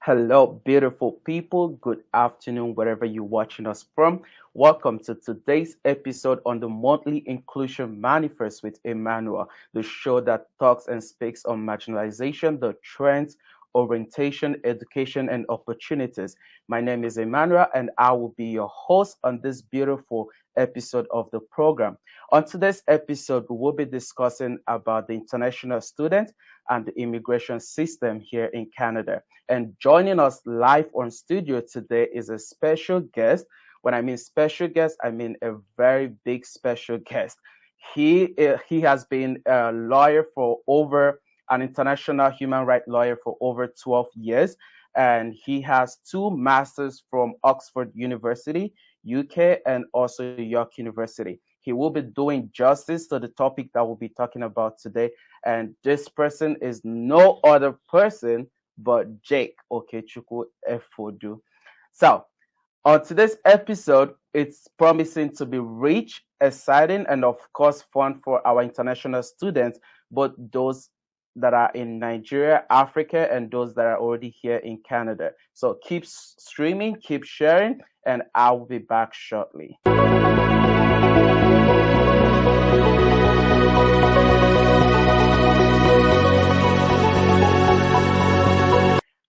Hello, beautiful people. Good afternoon, wherever you're watching us from. Welcome to today's episode on the Monthly Inclusion Manifest with Emmanuel, the show that talks and speaks on marginalization, the trends, orientation, education, and opportunities. My name is Emmanuel, and I will be your host on this beautiful episode of the program. On today's episode, we will be discussing about the international student and the immigration system here in Canada. And joining us live on studio today is a special guest. When I mean special guest, I mean a very big special guest. He has been a lawyer for over an international human rights lawyer for over 12 years, and he has two masters from Oxford University, UK, and also York University. He will be doing justice to the topic that we'll be talking about today, and this person is no other person but Jake Okechukwu Efodu. So, on today's episode, it's promising to be rich, exciting, and of course, fun for our international students, both those that are in Nigeria, Africa, and those that are already here in Canada. So, keep streaming, keep sharing, and I will be back shortly.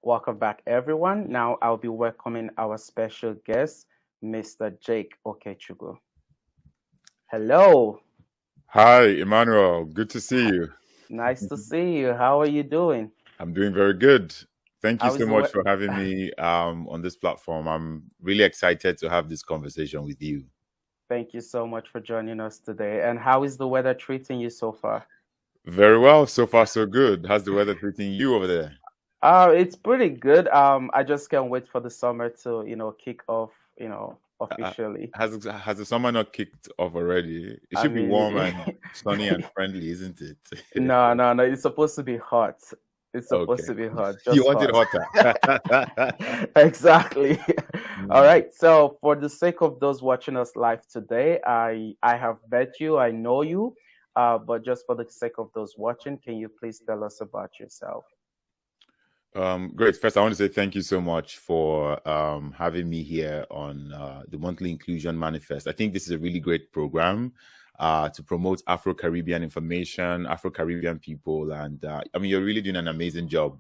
Welcome back, everyone. Now I'll be welcoming our special guest, Mr. Jake Okechukwu. Hello. Hi, Emmanuel. Good to see you. Nice to see you. How are you doing? I'm doing very good. Thank you How is so the much for having me on this platform. I'm really excited to have this conversation with you. Thank you so much for joining us today. And how is the weather treating you so far? Very well. So far, so good. How's the weather treating you over there? It's pretty good. I just can't wait for the summer to, kick off, officially. Has the summer not kicked off already? It should be warm and sunny and friendly, isn't it? No. It's supposed to be hot. It's supposed to be hot. Just you want it hotter. Exactly. All right. So for the sake of those watching us live today, I have met you. I know you. But just for the sake of those watching, can you please tell us about yourself? Great. First, I want to say thank you so much for having me here on the Monthly Inclusion Manifest. I think this is a really great program to promote Afro Caribbean information, Afro Caribbean people, and you're really doing an amazing job.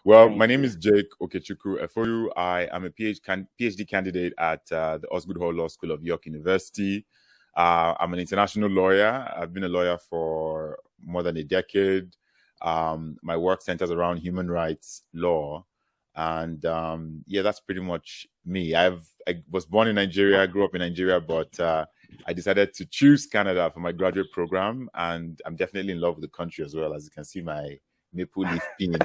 Well, my name is Jake Okechukwu Efodu. I am a PhD candidate at the Osgoode Hall Law School of York University. I'm an international lawyer. I've been a lawyer for more than a decade. My work centers around human rights law, and that's pretty much me. I was born in Nigeria, grew up in Nigeria, but I decided to choose Canada for my graduate program, and I'm definitely in love with the country as well. As you can see, my maple leaf pin.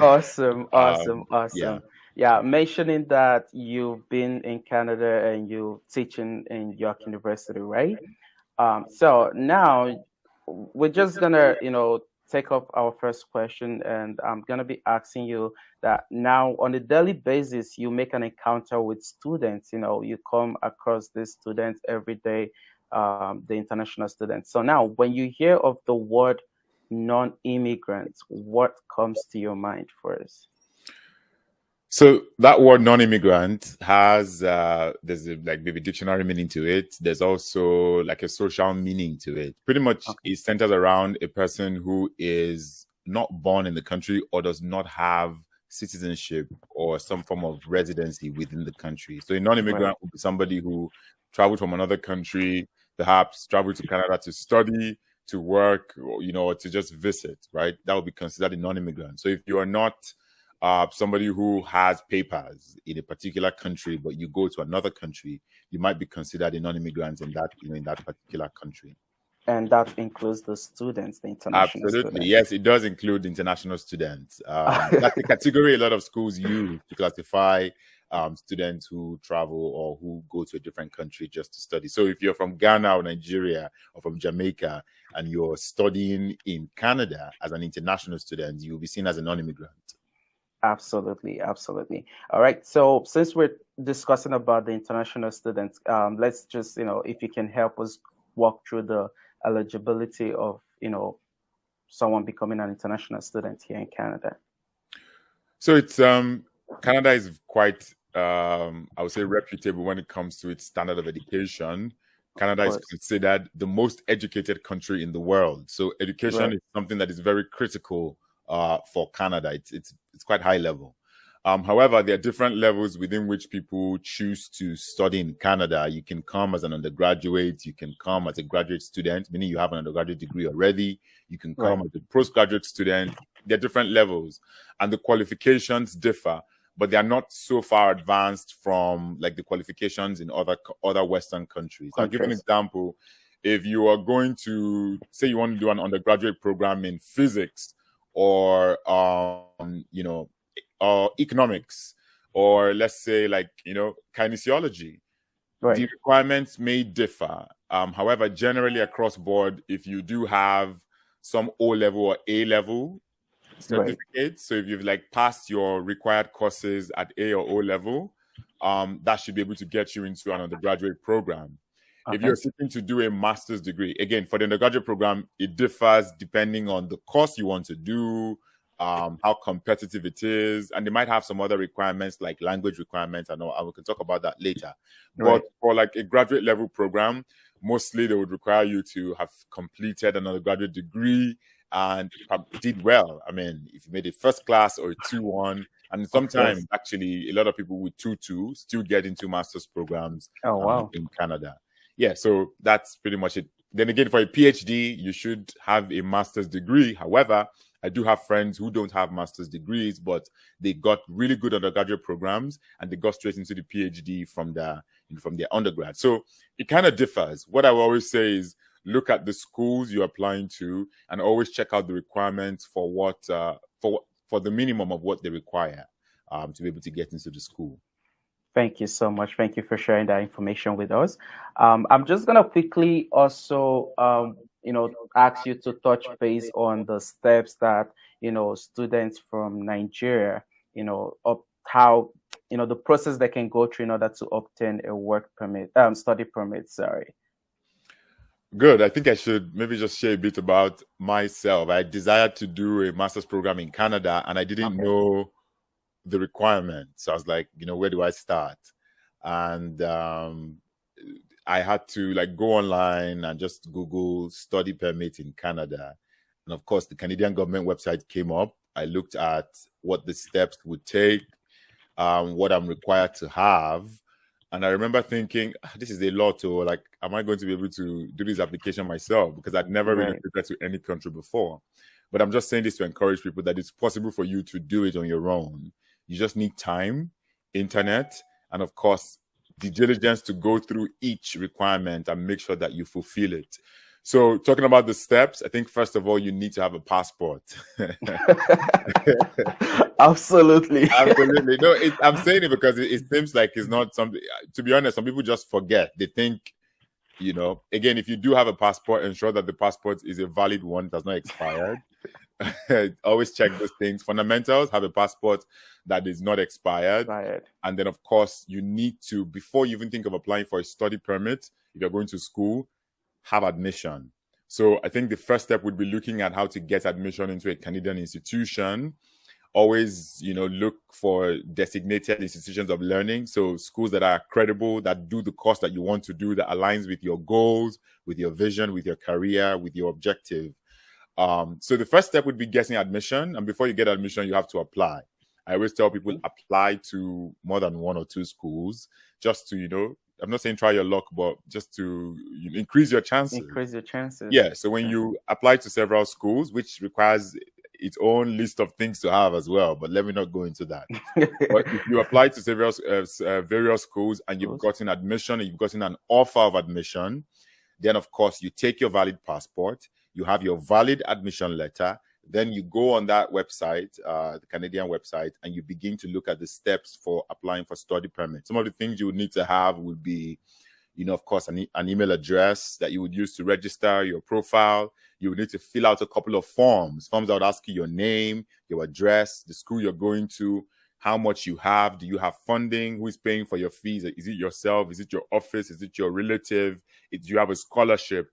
Awesome. Yeah, mentioning that you've been in Canada and you're teaching in York University, right? So now we're just gonna, take up our first question, and I'm gonna be asking you that now on a daily basis, you make an encounter with students. You come across these students every day, the international students. So now, when you hear of the word non-immigrants, what comes to your mind first? So that word non-immigrant has there's maybe dictionary meaning to it. There's also like a social meaning to it. Pretty much it centers around a person who is not born in the country or does not have citizenship or some form of residency within the country. So a non-immigrant would be somebody who traveled from another country, perhaps traveled to Canada to study, to work, or to just visit, right? That would be considered a non-immigrant. So if you are not somebody who has papers in a particular country, but you go to another country, you might be considered a non-immigrant in that, in that particular country. And that includes the students, the international Absolutely. students. Yes, it does include international students. That's the category a lot of schools use to classify students who travel or who go to a different country just to study. So if you're from Ghana or Nigeria or from Jamaica and you're studying in Canada as an international student, you'll be seen as a non-immigrant. Absolutely. All right. So since we're discussing about the international students, let's just, if you can help us walk through the eligibility of, someone becoming an international student here in Canada. So it's Canada is quite I would say reputable when it comes to its standard of education. Of Canada is course. considered the most educated country in the world. So education Right. is something that is very critical for Canada. It's quite high level. However, there are different levels within which people choose to study in Canada. You can come as an undergraduate, you can come as a graduate student, meaning you have an undergraduate degree already. You can Right. come as a postgraduate student. There are different levels, and the qualifications differ, but they are not so far advanced from like the qualifications in other Western countries. I'll give an Countries. example. If you are going to say you want to do an undergraduate program in physics or or economics, or let's say like kinesiology, Right. the requirements may differ. However, generally across board, if you do have some O level or A level Right. certificates, so if you've like passed your required courses at A or O level, that should be able to get you into an undergraduate program. If Okay. you're seeking to do a master's degree, again, for the undergraduate program, it differs depending on the course you want to do, how competitive it is, and they might have some other requirements like language requirements. And we can talk about that later. But Right. for like a graduate level program, mostly they would require you to have completed an undergraduate degree and did well. I mean, if you made a first class or a 2-1, and Of course. sometimes actually a lot of people with 2-2 still get into master's programs Oh wow. in Canada. Yeah, so that's pretty much it. Then again, for a PhD, you should have a master's degree. However, I do have friends who don't have master's degrees, but they got really good undergraduate programs and they got straight into the PhD from their undergrad. So it kind of differs. What I will always say is look at the schools you're applying to and always check out the requirements for what for the minimum of what they require to be able to get into the school. Thank you so much. Thank you for sharing that information with us. I'm just gonna quickly also, ask you to touch base on the steps that students from Nigeria, up how the process they can go through in order to obtain a work permit, study permit. Sorry. Good. I think I should maybe just share a bit about myself. I desired to do a master's program in Canada and I didn't Okay. know the requirements. So I was like, where do I start? And I had to like go online and just Google study permit in Canada. And of course, the Canadian government website came up. I looked at what the steps would take, what I'm required to have. And I remember thinking, this is a lot. Or like, am I going to be able to do this application myself? Because I'd never really Right. prepared to any country before. But I'm just saying this to encourage people that it's possible for you to do it on your own. You just need time, internet, and of course, the diligence to go through each requirement and make sure that you fulfill it. So, talking about the steps, I think first of all, you need to have a passport. Absolutely. Absolutely. No, I'm saying it because it seems like it's not something, to be honest, some people just forget. They think, again, if you do have a passport, ensure that the passport is a valid one, that's not expired. Always check those things. Fundamentals, have a passport that is not expired. Right. And then, of course, you need to, before you even think of applying for a study permit, if you're going to school, have admission. So I think the first step would be looking at how to get admission into a Canadian institution. Always, look for designated institutions of learning. So schools that are credible, that do the course that you want to do, that aligns with your goals, with your vision, with your career, with your objective. So the first step would be getting admission. And before you get admission, you have to apply. I always tell people apply to more than one or two schools just to, I'm not saying try your luck, but just to increase your chances. Increase your chances. Yeah. So when you apply to several schools, which requires its own list of things to have as well, but let me not go into that. But if you apply to several various schools and you've gotten admission and you've gotten an offer of admission, then of course you take your valid passport, you have your valid admission letter, then you go on that website, the Canadian website, and you begin to look at the steps for applying for study permit. Some of the things you would need to have would be, of course, an email address that you would use to register your profile. You would need to fill out a couple of forms that would ask you your name, your address, the school you're going to, how much you have, do you have funding, who is paying for your fees, is it yourself, is it your office, is it your relative, do you have a scholarship?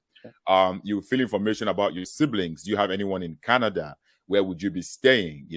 You fill information about your siblings. Do you have anyone in Canada? Where would you be staying?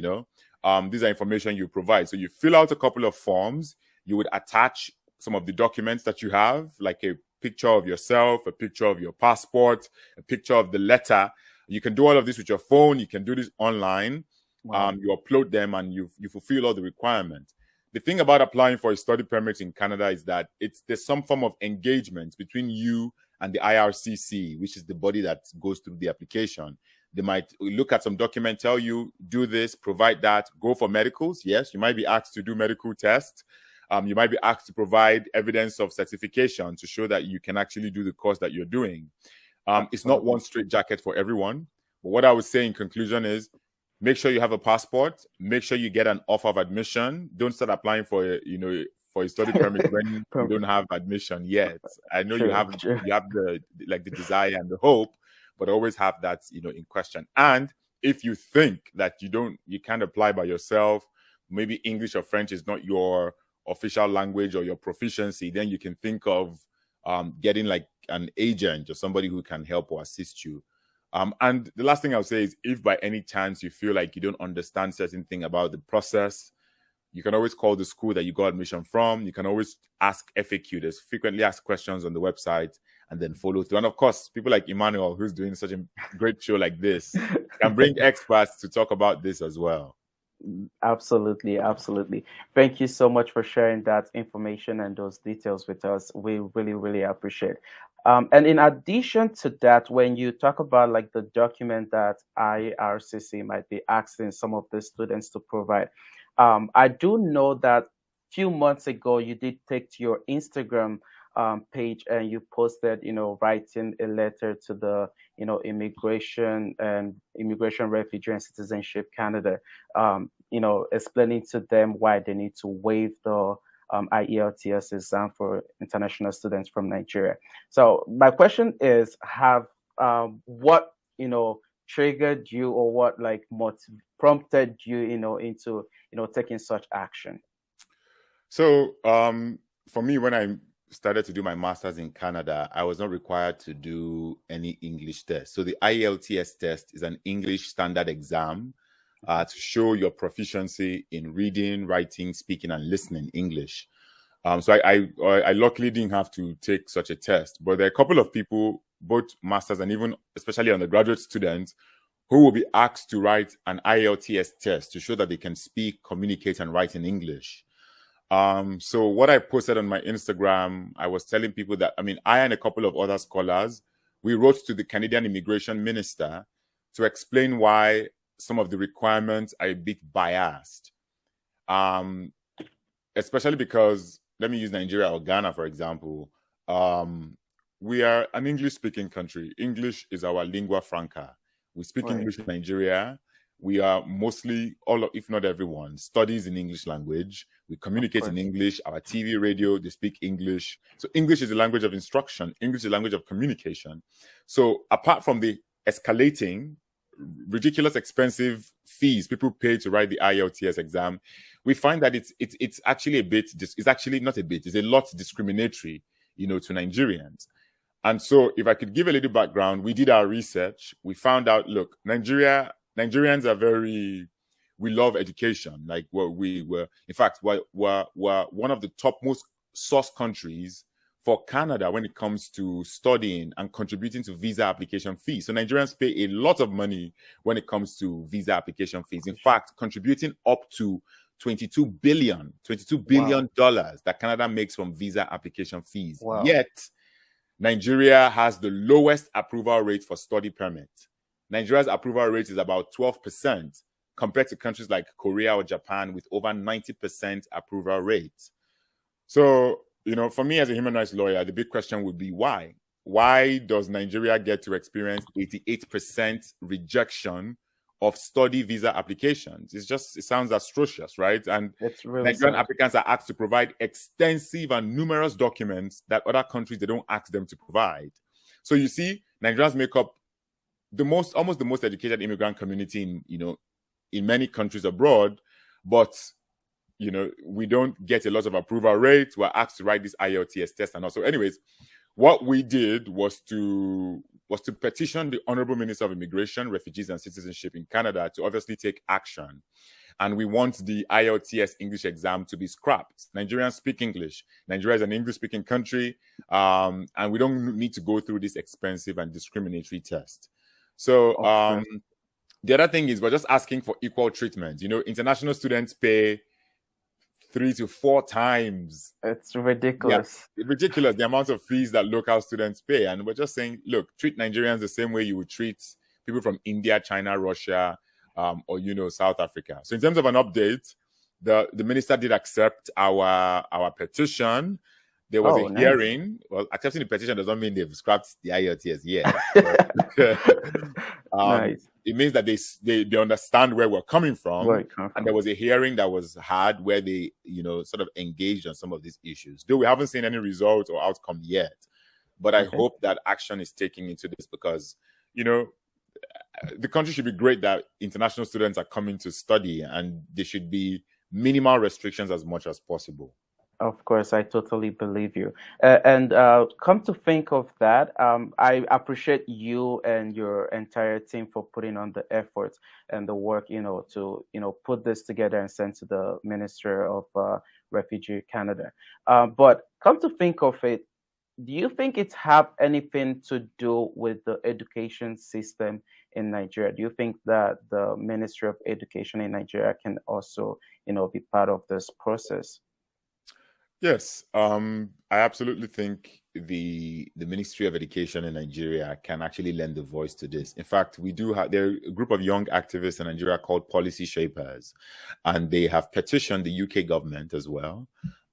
These are information you provide. So you fill out a couple of forms. You would attach some of the documents that you have, like a picture of yourself, a picture of your passport, a picture of the letter. You can do all of this with your phone. You can do this online. Wow. You upload them and you fulfill all the requirements. The thing about applying for a study permit in Canada is that there's some form of engagement between you and the IRCC, which is the body that goes through the application. They might look at some document, tell you, do this, provide that, go for medicals. Yes, you might be asked to do medical tests. You might be asked to provide evidence of certification to show that you can actually do the course that you're doing. It's not one straight jacket for everyone. But what I would say in conclusion is, make sure you have a passport. Make sure you get an offer of admission. Don't start applying for a study permit when you don't have admission yet. I know you have the desire and the hope, but always have that in question. And if you think that you can't apply by yourself, maybe English or French is not your official language or your proficiency, then you can think of getting like an agent or somebody who can help or assist you. And the last thing I'll say is, if by any chance you feel like you don't understand certain thing about the process, you can always call the school that you got admission from. You can always ask FAQ. There's frequently asked questions on the website, and then follow through. And of course, people like Emmanuel, who's doing such a great show like this, can bring experts to talk about this as well. Absolutely. Thank you so much for sharing that information and those details with us. We really appreciate. And in addition to that, when you talk about like the document that IRCC might be asking some of the students to provide, I do know that few months ago you did take to your Instagram page and you posted, writing a letter to the, Immigration, Refugee and Citizenship Canada, explaining to them why they need to waive the IELTS exam for international students from Nigeria. So my question is, what triggered you, or what like prompted you, into taking such action? So for me, when I started to do my master's in Canada, I was not required to do any English test. So the IELTS test is an English standard exam to show your proficiency in reading, writing, speaking, and listening English. So I luckily didn't have to take such a test. But there are a couple of people, both masters and even especially undergraduate students, who will be asked to write an IELTS test to show that they can speak, communicate, and write in English. So what I posted on my Instagram, I was telling people that, I and a couple of other scholars, we wrote to the Canadian Immigration Minister to explain why some of the requirements are a bit biased. Especially because, let me use Nigeria or Ghana, for example. We are an English-speaking country. English is our lingua franca. We speak English in Nigeria. We are mostly, if not everyone, studies in English language. We communicate in English. Our TV, radio, they speak English. So English is the language of instruction. English is the language of communication. So apart from the escalating, ridiculous expensive fees people pay to write the IELTS exam, we find that it's actually it's a lot discriminatory, to Nigerians. And so if I could give a little background, we did our research. We found out, look, Nigerians are we love education. Like we're one of the top most source countries for Canada when it comes to studying and contributing to visa application fees. So Nigerians pay a lot of money when it comes to visa application fees. In fact, contributing up to $22 billion that Canada makes from visa application fees. Wow. Yet, Nigeria has the lowest approval rate for study permit. Nigeria's approval rate is about 12% compared to countries like Korea or Japan with over 90% approval rate. So, for me as a human rights lawyer, the big question would be why? Why does Nigeria get to experience 88% rejection of study visa applications? It sounds atrocious, right? And it's really Nigerian sad. applicants are asked to provide extensive and numerous documents that other countries, they don't ask them to provide. So you see, Nigerians make up almost the most educated immigrant community in many countries abroad, but we don't get a lot of approval rates. We're asked to write this IELTS test and also. Anyways, what we did was to was to petition the Honorable Minister of Immigration, Refugees and Citizenship in Canada to obviously take action. And we want the IELTS English exam to be scrapped. Nigerians speak English. Nigeria is an English-speaking country, and we don't need to go through this expensive and discriminatory test. So the other thing is we're just asking for equal treatment. You know, international students pay 3 to 4 times. It's ridiculous. Yeah, it's ridiculous, the amount of fees that local students pay. And we're just saying, look, treat Nigerians the same way you would treat people from India, China, Russia, or, you know, South Africa. So in terms of an update, the minister did accept our petition. There was a hearing. Well, accepting the petition does not mean they've scrapped the IELTS yet. Nice. It means that they understand where we're coming from. And there was a hearing that was had where they, you know, sort of engaged on some of these issues. Though we haven't seen any result or outcome yet. But I hope that action is taken into this because, you know, the country should be great that international students are coming to study and there should be minimal restrictions as much as possible. Of course, I totally believe you. And come to think of that, I appreciate you and your entire team for putting on the effort and the work, you know, to, you know, put this together and send to the Minister of Refugee Canada. But come to think of it, do you think it's have anything to do with the education system in Nigeria? Do you think that the Ministry of Education in Nigeria can also, you know, be part of this process? Yes, I absolutely think the Ministry of Education in Nigeria can actually lend a voice to this. In fact, we do have there a group of young activists in Nigeria called Policy Shapers, and they have petitioned the UK government as well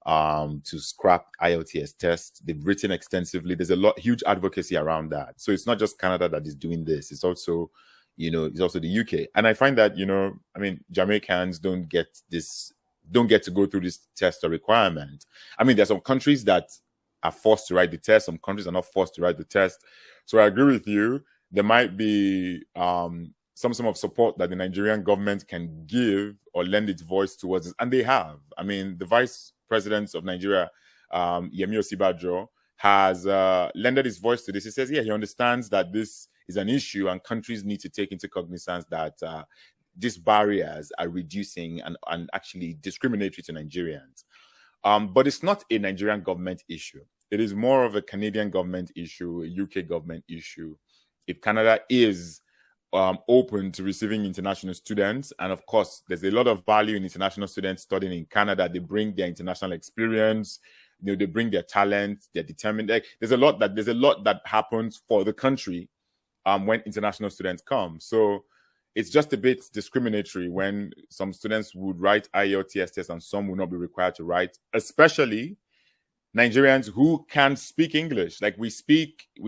to scrap IELTS tests. They've written extensively. There's huge advocacy around that. So it's not just Canada that is doing this. It's also, you know, it's also the UK. And I find that, you know, I mean, Jamaicans don't get to go through this test or requirement. I mean, there's some countries that are forced to write the test. Some countries are not forced to write the test. So I agree with you. There might be some sort of support that the Nigerian government can give or lend its voice towards this. And they have. I mean, the Vice President of Nigeria, Yemi Osinbajo, has lended his voice to this. He says, yeah, he understands that this is an issue and countries need to take into cognizance that these barriers are reducing and actually discriminatory to Nigerians. But it's not a Nigerian government issue. It is more of a Canadian government issue, a UK government issue. If Canada is open to receiving international students, and of course, there's a lot of value in international students studying in Canada. They bring their international experience, you know, they bring their talent, they're determined. There's a lot that happens for the country when international students come. So it's just a bit discriminatory when some students would write IELTS tests and some will not be required to write, especially Nigerians who can speak English. Like we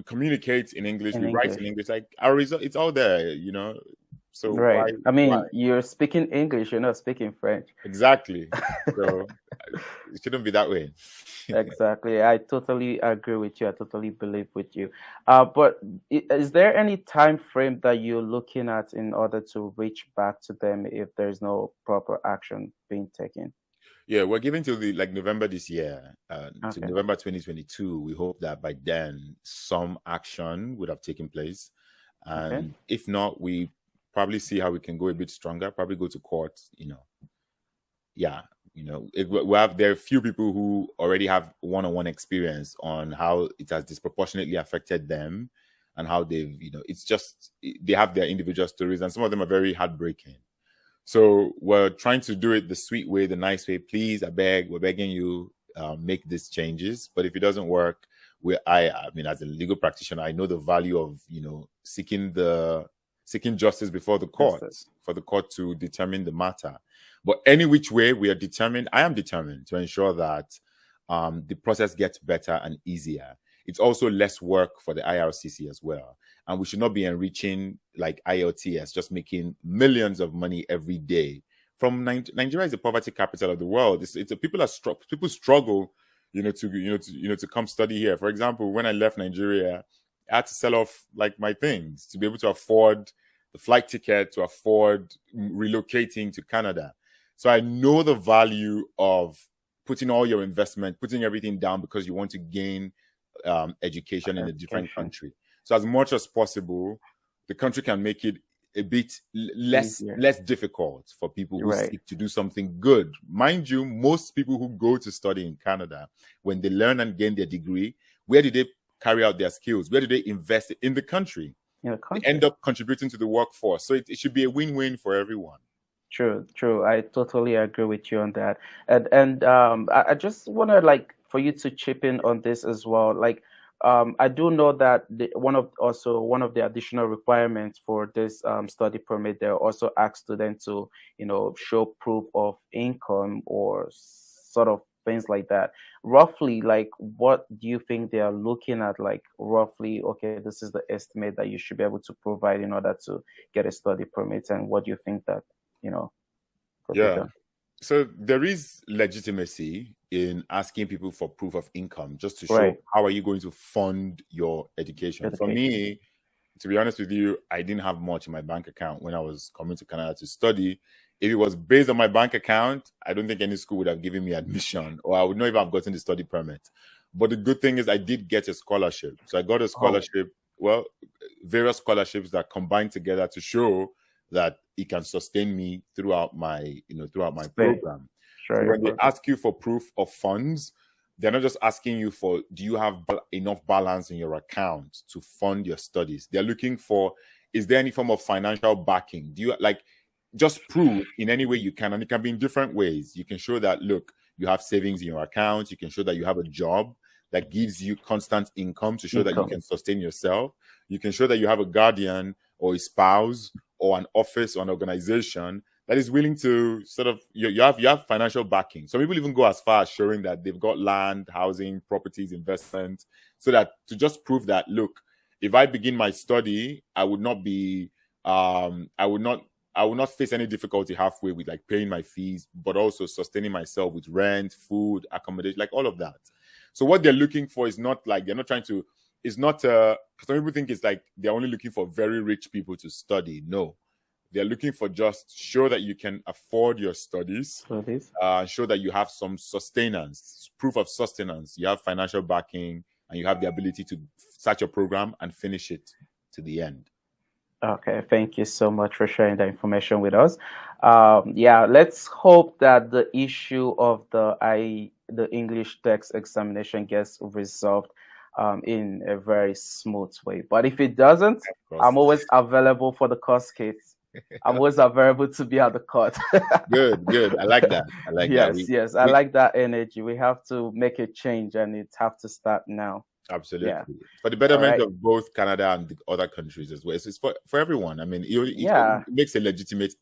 communicate in English, we write in English. Like our result, it's all there, you know. So right. You're speaking English, you're not speaking French. Exactly. So it shouldn't be that way. Exactly. I totally agree with you. I totally believe with you. But is there any time frame that you're looking at in order to reach back to them if there's no proper action being taken? Yeah, we're giving till November this year, to November 2022. We hope that by then some action would have taken place. And if not, we probably see how we can go a bit stronger, probably go to court, you know. Yeah, you know, there are a few people who already have one-on-one experience on how it has disproportionately affected them and how they've, you know, it's just, they have their individual stories and some of them are very heartbreaking. So we're trying to do it the sweet way, the nice way. Please, we're begging you, make these changes. But if it doesn't work, I mean, as a legal practitioner, I know the value of, you know, seeking justice before the courts, for the court to determine the matter. But any which way, I am determined to ensure that the process gets better and easier. It's also less work for the IRCC as well. And we should not be enriching like IELTS, just making millions of money every day. From Nigeria is the poverty capital of the world. People struggle, to come study here. For example, when I left Nigeria, I had to sell off like my things to be able to afford the flight ticket, to afford relocating to Canada. So I know the value of putting all your investment, putting everything down because you want to gain education in a different country. So as much as possible, the country can make it a bit less Easier. less difficult for people who Right. seek to do something good. Mind you, most people who go to study in Canada, when they learn and gain their degree, where do they carry out their skills? Where do they invest in the country? In the They country. end up contributing to the workforce. So it should be a win-win for everyone. True. I totally agree with you on that. And I just want to like for you to chip in on this as well. Like I do know that one of the additional requirements for this study permit, they also ask students to, show proof of income or sort of things like that. Roughly, like what do you think they are looking at? Like roughly, okay, this is the estimate that you should be able to provide in order to get a study permit, and what do you think that could be Yeah. done? So there is legitimacy in asking people for proof of income just to show Right. how are you going to fund your education. For Education. me, to be honest with you, I didn't have much in my bank account when I was coming to Canada to study. If it was based on my bank account, I don't think any school would have given me admission, or I would not even have gotten the study permit. But the good thing is I did get a scholarship. So I got a Oh, scholarship, well, various scholarships that combined together to show that it can sustain me throughout my stay. program. So Sure, your when they program. ask you for proof of funds, they're not just asking you for, do you have enough balance in your account to fund your studies? They're looking for, is there any form of financial backing? Do you like just prove in any way you can? And it can be in different ways. You can show that, look, you have savings in your account. You can show that you have a job that gives you constant income to show that you Income. can sustain yourself. You can show that you have a guardian or a spouse or an office or an organization that is willing to sort of you have financial backing. Some people even go as far as showing that they've got land, housing, properties, investment, so that to just prove that, look, if I begin my study, I would not be I would not face any difficulty halfway with like paying my fees, but also sustaining myself with rent, food, accommodation, like all of that. So what they're looking for is not like they're not trying to. It's not. Some people think it's like they're only looking for very rich people to study. No, they're looking for just show that you can afford your studies, So this. show that you have some sustenance, proof of sustenance. You have financial backing, and you have the ability to start your program and finish it to the end. Okay, thank you so much for sharing that information with us. Yeah, let's hope that the issue of the English text examination gets resolved in a very smooth way. But if it doesn't, Of course. I'm always available for the court case. I'm always available to be at the court. Good. I like that. I like that. Yes, I like that energy. We have to make a change, and it have to start now. Yeah. Absolutely. For the All betterment right. of both Canada and the other countries as well. It's for everyone. I mean, Yeah. it makes a legitimate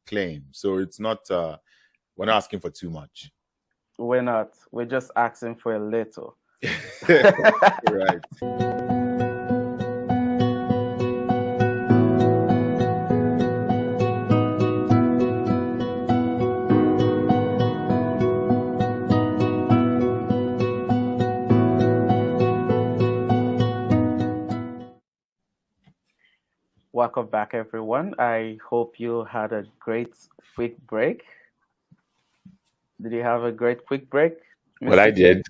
claim. So it's not, we're not asking for too much. We're not. We're just asking for a little. Right. Welcome back, everyone. I hope you had a great quick break. Did you have a great quick break, Well, I Mr. J? did.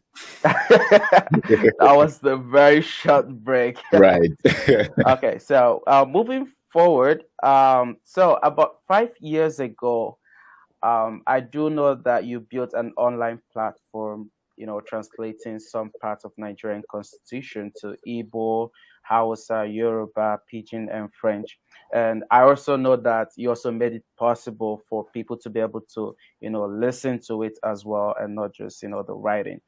That was the very short break. Right. Okay, so moving forward, so about 5 years ago, I do know that you built an online platform, translating some parts of Nigerian constitution to Igbo, Hausa, Yoruba, Pidgin, and French. And I also know that you also made it possible for people to be able to, listen to it as well, and not just, the writing.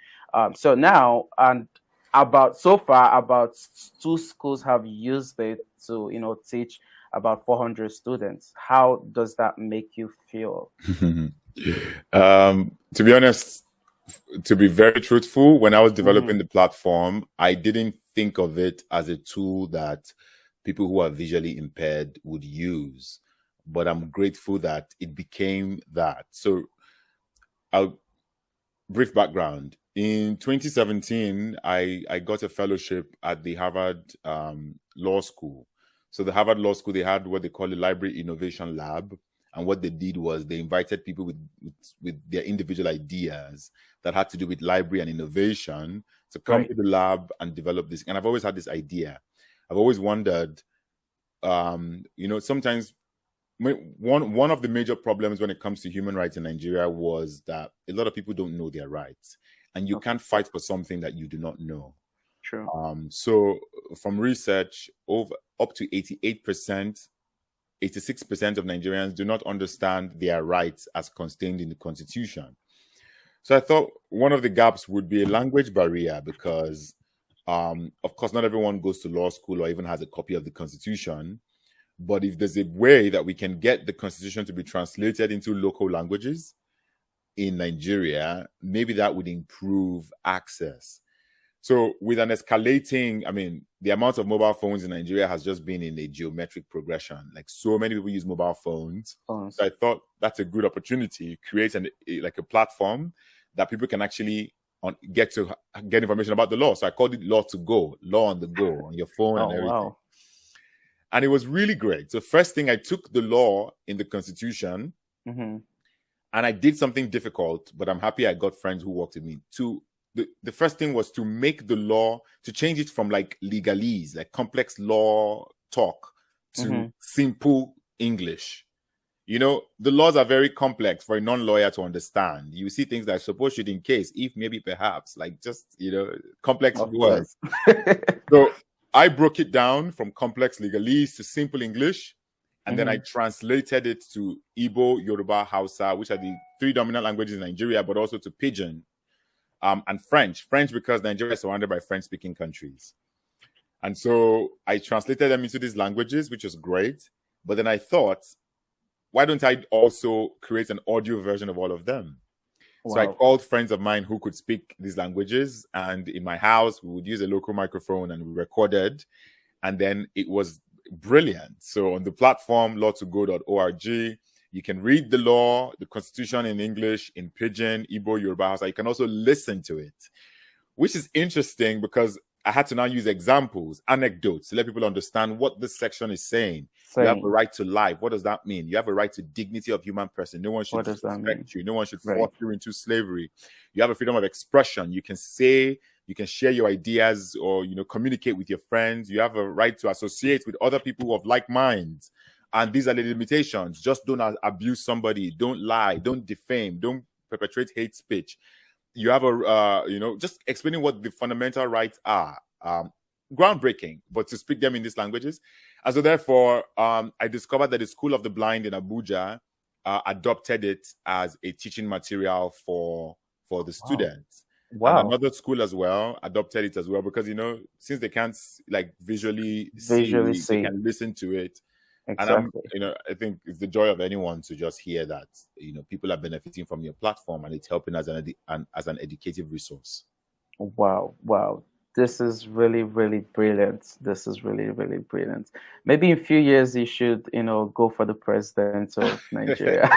So now, and about so far, about two schools have used it to, teach about 400 students. How does that make you feel? To be honest, to be very truthful, when I was developing Mhm. the platform, I didn't think of it as a tool that people who are visually impaired would use. But I'm grateful that it became that. So, I'll brief background. In 2017, I got a fellowship at the Harvard Law School. So the Harvard Law School, they had what they call a library innovation lab. And what they did was they invited people with their individual ideas that had to do with library and innovation to come Right. to the lab and develop this. And I've always had this idea. I've always wondered, sometimes one of the major problems when it comes to human rights in Nigeria was that a lot of people don't know their rights, and you Okay. can't fight for something that you do not know. True. So from research, over up to 88%, 86% of Nigerians do not understand their rights as contained in the Constitution. So I thought one of the gaps would be a language barrier because, of course, not everyone goes to law school or even has a copy of the Constitution. But if there's a way that we can get the Constitution to be translated into local languages in Nigeria, maybe that would improve access. So with an escalating, the amount of mobile phones in Nigeria has just been in a geometric progression. Like, so many people use mobile phones. So I thought that's a good opportunity, create a platform that people can actually get information about the law. So I called it Law to Go, law on the go, on your phone and everything. Wow. And it was really great. So first thing, I took the law in the Constitution, and I did something difficult, but I'm happy I got friends who worked with me. The first thing was to make the law, to change it from like legalese, like complex law talk, to simple English. The laws are very complex for a non-lawyer to understand. You see things like suppose, should, in case, if, maybe, perhaps, like just, complex words. So I broke it down from complex legalese to simple English, and then I translated it to Igbo, Yoruba, Hausa, which are the 3 dominant languages in Nigeria, but also to Pidgin, and French because Nigeria is surrounded by French-speaking countries. And so I translated them into these languages, which was great. But then I thought, why don't I also create an audio version of all of them? Wow. So I called friends of mine who could speak these languages, and in my house, we would use a local microphone and we recorded, and then it was brilliant. So on the platform, law2go.org, you can read the law, the Constitution in English, in Pidgin, Igbo, Yoruba, Hausa. You can also listen to it, which is interesting because I had to now use examples, anecdotes, to let people understand what this section is saying. You have a right to life. What does that mean? You have a right to dignity of human person. No one should disrespect you. No one should force you into slavery. You have a freedom of expression. You can say, you can share your ideas, or communicate with your friends. You have a right to associate with other people of like minds. And these are the limitations. Just don't abuse somebody. Don't lie. Don't defame. Don't perpetrate hate speech. You have just explaining what the fundamental rights are. Groundbreaking, but to speak them in these languages. And so therefore, I discovered that the School of the Blind in Abuja adopted it as a teaching material for the students. Wow. And another school as well adopted it as well, because, since they can't visually see, they can listen to it. Exactly. And I think it's the joy of anyone to just hear that, people are benefiting from your platform, and it's helping as an educative resource. Wow. This is really, really brilliant. This is really, really brilliant. Maybe in a few years you should, go for the president of Nigeria.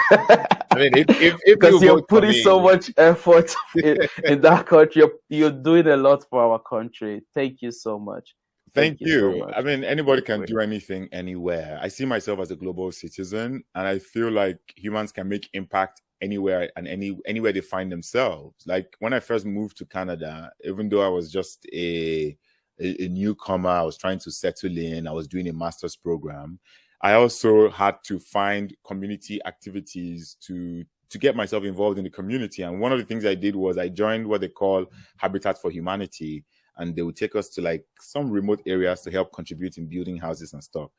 if because you're putting so much effort in that country, you're doing a lot for our country. Thank you so much. Thank you. So much. Anybody can do anything anywhere. I see myself as a global citizen, and I feel like humans can make impact anywhere and anywhere they find themselves. Like when I first moved to Canada, even though I was just a newcomer, I was trying to settle in, I was doing a master's program, I also had to find community activities to get myself involved in the community. And one of the things I did was I joined what they call Habitat for Humanity, and they would take us to some remote areas to help contribute in building houses and stuff.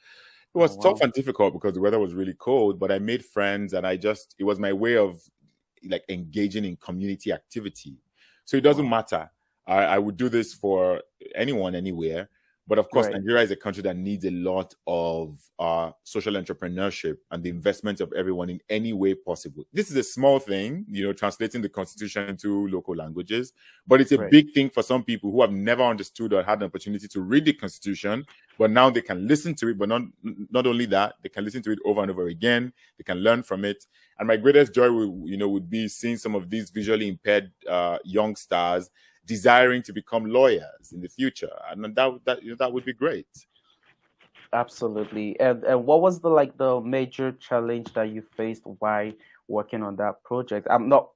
It was tough and difficult because the weather was really cold, but I made friends, and it was my way of engaging in community activity. So it doesn't matter. I would do this for anyone, anywhere. But of course, Nigeria is a country that needs a lot of social entrepreneurship and the investment of everyone in any way possible. This is a small thing, translating the Constitution into local languages, but it's a big thing for some people who have never understood or had the opportunity to read the Constitution, but now they can listen to it. But not only that, they can listen to it over and over again. They can learn from it. And my greatest joy would be seeing some of these visually impaired young stars desiring to become lawyers in the future, and that would be great. Absolutely. And what was the major challenge that you faced while working on that project? I'm not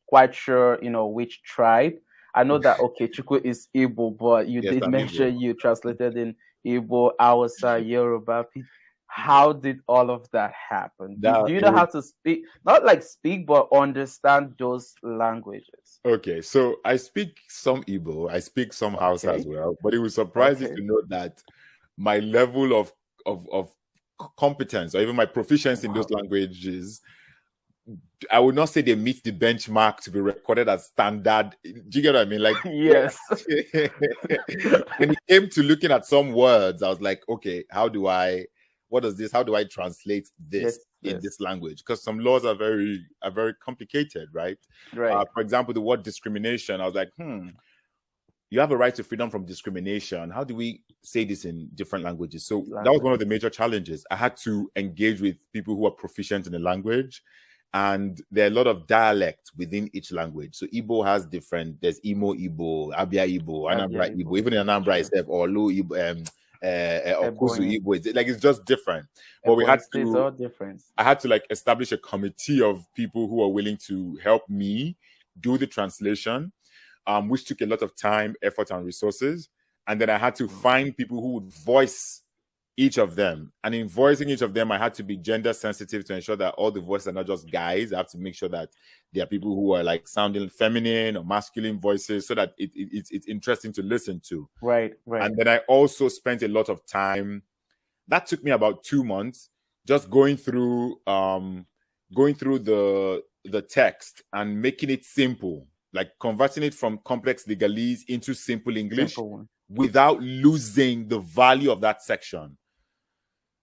quite sure, which tribe. I know that Chukwu is Igbo, but you did mention you translated in Igbo, Hausa, Yoruba. How did all of that happen? Now Do you it know was how to speak? Not like speak, but understand those languages. okay. So I speak some Igbo, I speak some Hausa as Okay. well, but it will surprise you Okay. to know that my level of competence or even my proficiency in those Wow. languages, I would not say they meet the benchmark to be recorded as standard. Do you get what I mean? Like Yes. when it came to looking at some words, I was like, okay, what does this, how do I translate this Yes. in Yes. this language? Because some laws are very complicated, right? Right. For example, the word discrimination, I was like, you have a right to freedom from discrimination. How do we say this in different languages? So that was one of the Languages. major challenges. I had to engage with people who are proficient in the language, and there are a lot of dialect within each language. So Igbo has different. There's Imo Igbo, Abia Igbo, Abia Anambra Igbo, Igbo. even in Anambra True. itself, or Lu Igbo, or Kuzu Ebonyi. Igbo. It's just different. But Ebonyi states all different. I had to like establish a committee of people who are willing to help me do the translation, which took a lot of time, effort, and resources. And then I had to find people who would voice each of them. And in voicing each of them, I had to be gender sensitive to ensure that all the voices are not just guys. I have to make sure that there are people who are like sounding feminine or masculine voices so that it's interesting to listen to. Right. And then I also spent a lot of time. That took me about 2 months just going through the text and making it simple, like converting it from complex legalese into simple English without losing the value of that section.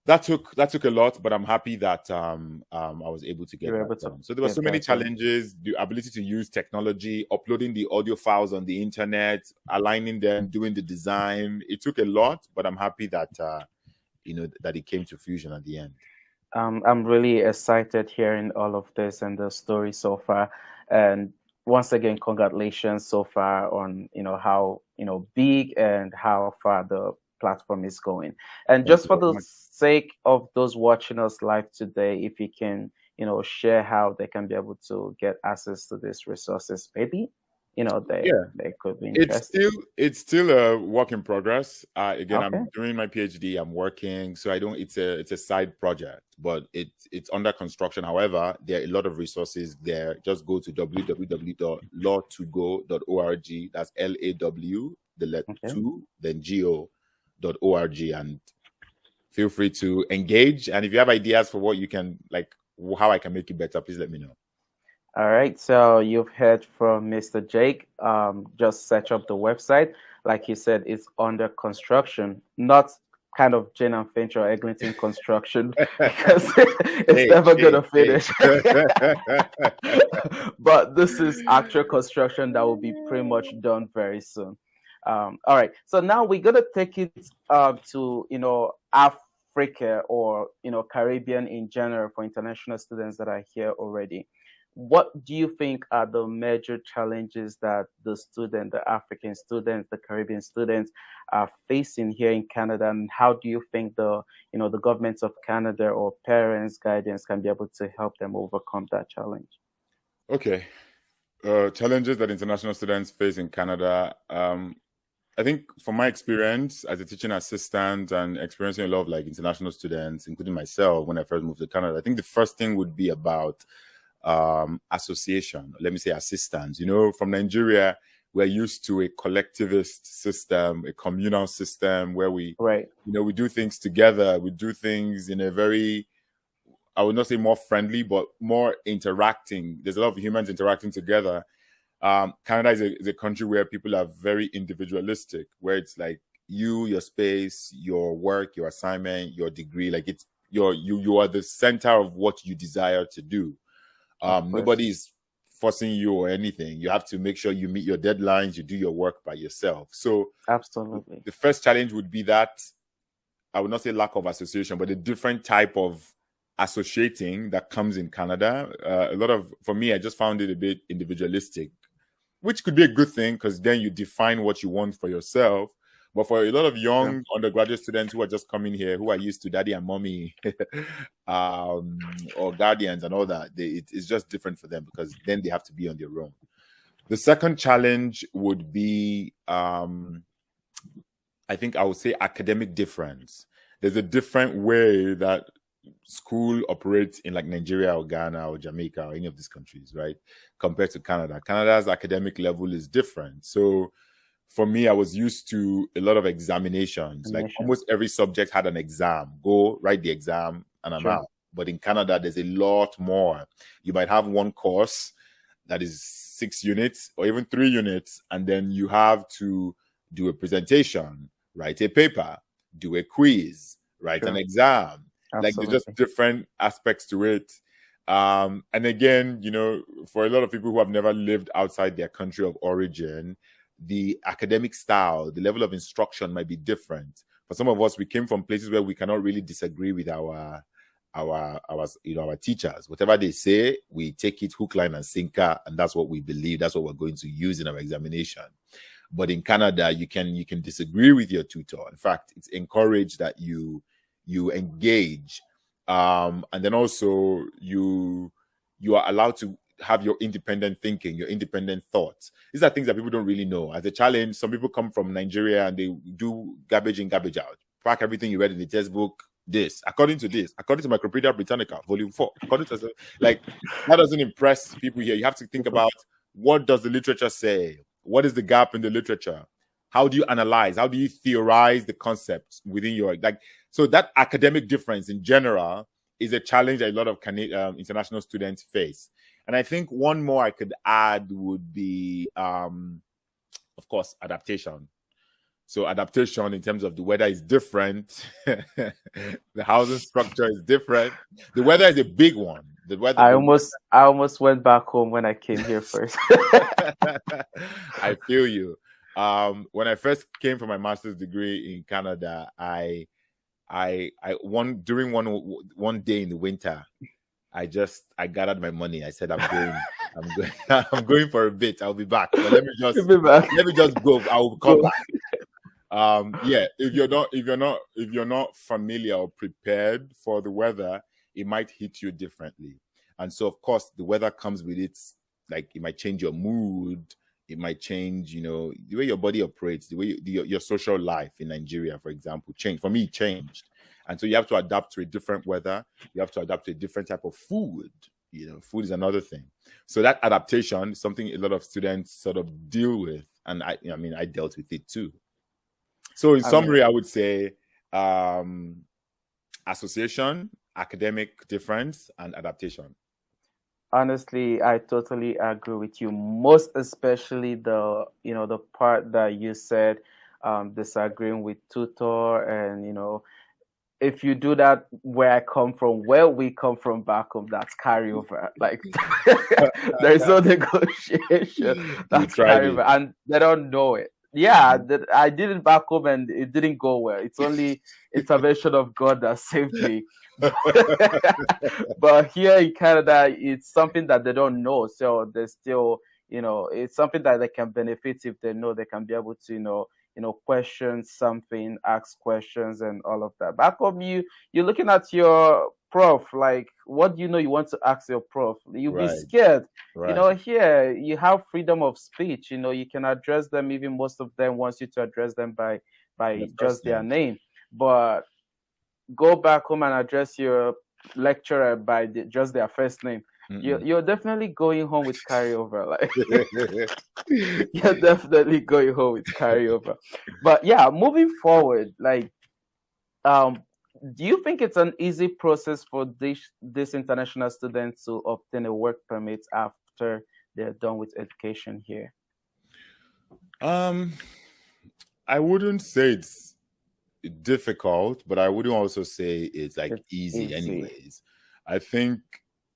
That took a lot, but I'm happy that I was able to get that done. So there were so many challenges: the ability to use technology, uploading the audio files on the internet, aligning them, doing the design. It took a lot, but I'm happy that that it came to fusion at the end. I'm really excited hearing all of this and the story so far. And once again, congratulations so far on how big and how far the platform is going. And just for the sake of those watching us live today, if you can share how they can be able to get access to these resources, maybe they could be interested. It's still a work in progress. Again, I'm doing my PhD. I'm working, so it's a side project, but it's under construction. However, there are a lot of resources there. Just go to www.law2go.org. That's LAW, the letter 2, then go.org, and feel free to engage. And if you have ideas for what you can how I can make it better, please let me know. All right, so you've heard from Mr. Jake. Just search up the website. Like he said, it's under construction, not kind of Jane and Finch or Eglinton construction, because it's never going to finish. But this is actual construction that will be pretty much done very soon. All right, so now we're going to take it to, Africa or, Caribbean in general for international students that are here already. What do you think are the major challenges that the African students, the Caribbean students are facing here in Canada? And how do you think the governments of Canada or parents' guidance can be able to help them overcome that challenge? Okay. Challenges that international students face in Canada. I think from my experience as a teaching assistant and experiencing a lot of international students, including myself, when I first moved to Canada, I think the first thing would be about association, let me say assistance. From Nigeria, we're used to a collectivist system, a communal system where we do things together. We do things in a very, I would not say more friendly, but more interacting. There's a lot of humans interacting together. Canada is a country where people are very individualistic, where it's like your space, your work, your assignment, your degree, you are the center of what you desire to do. Nobody's forcing you or anything. You have to make sure you meet your deadlines, you do your work by yourself. So absolutely, the first challenge would be that, I would not say lack of association, but a different type of associating that comes in Canada. For me, I just found it a bit individualistic, which could be a good thing because then you define what you want for yourself. But for a lot of young undergraduate students who are just coming here, who are used to daddy and mommy or guardians and all that, it's just different for them because then they have to be on their own. The second challenge would be, I I think I would say academic difference. There's a different way that school operates in like Nigeria or Ghana or Jamaica or any of these countries, right? Compared to Canada. Canada's academic level is different. So for me, I was used to a lot of examinations. Like almost every subject had an exam. Go write the exam and I'm out. But in Canada, there's a lot more. You might have one course that is 6 units or even 3 units, and then you have to do a presentation, write a paper, do a quiz, write an exam. Absolutely. Like there's just different aspects to it. And again, you know, for a lot of people who have never lived outside their country of origin, the academic style, the level of instruction might be different. For some of us, we came from places where we cannot really disagree with our teachers. Whatever they say, we take it hook, line, and sinker, and that's what we believe. That's what we're going to use in our examination. But in Canada, you can disagree with your tutor. In fact, it's encouraged that you engage, and then also you are allowed to have your independent thinking, your independent thoughts. These are things that people don't really know. As a challenge, some people come from Nigeria and they do garbage in, garbage out. Pack everything you read in the textbook. According to Micropedia Britannica, Volume 4. According to like that doesn't impress people here. You have to think about what does the literature say? What is the gap in the literature? How do you analyze? How do you theorize the concepts within your so that academic difference in general is a challenge that a lot of international students face. And I think one more I could add would be, of course, adaptation. So adaptation in terms of the weather is different. The housing structure is different. The weather is a big one. The weather. I almost went back home when I came here first. I feel you. When I first came for my master's degree in Canada, during one day in the winter, I gathered my money. I said, I'm going for a bit. I'll be back. But let me just go. I will come back. If you're not familiar or prepared for the weather, it might hit you differently. And so, of course, the weather comes with it. Like it might change your mood. It might change, the way your body operates, the way your social life in Nigeria, for example, changed. For me, it changed. And so you have to adapt to a different weather. You have to adapt to a different type of food. Food is another thing. So that adaptation is something a lot of students sort of deal with. And I dealt with it too. So in summary, I would say association, academic difference, and adaptation. Honestly, I totally agree with you. Most especially the part that you said, disagreeing with tutor, and if you do that where we come from back home, that's carryover. Like there's no negotiation. That's carryover, and they don't know it. Yeah, I did it back home and it didn't go well. It's only intervention of God that saved me. But here in Canada, it's something that they don't know. So there's still, it's something that they can benefit if they know. They can be able to, question something, ask questions and all of that. Back home, you're looking at your prof, like, what do you know you want to ask your prof? You'll be scared. Right. Here you have freedom of speech. You can address them. Even most of them wants you to address them by just their name. But go back home and address your lecturer by just their first name. You're definitely going home with carryover. Like you're definitely going home with carryover. But yeah, moving forward, like, do you think it's an easy process for these international students to obtain a work permit after they're done with education here? I wouldn't say it's difficult, but I wouldn't also say it's easy anyways. I think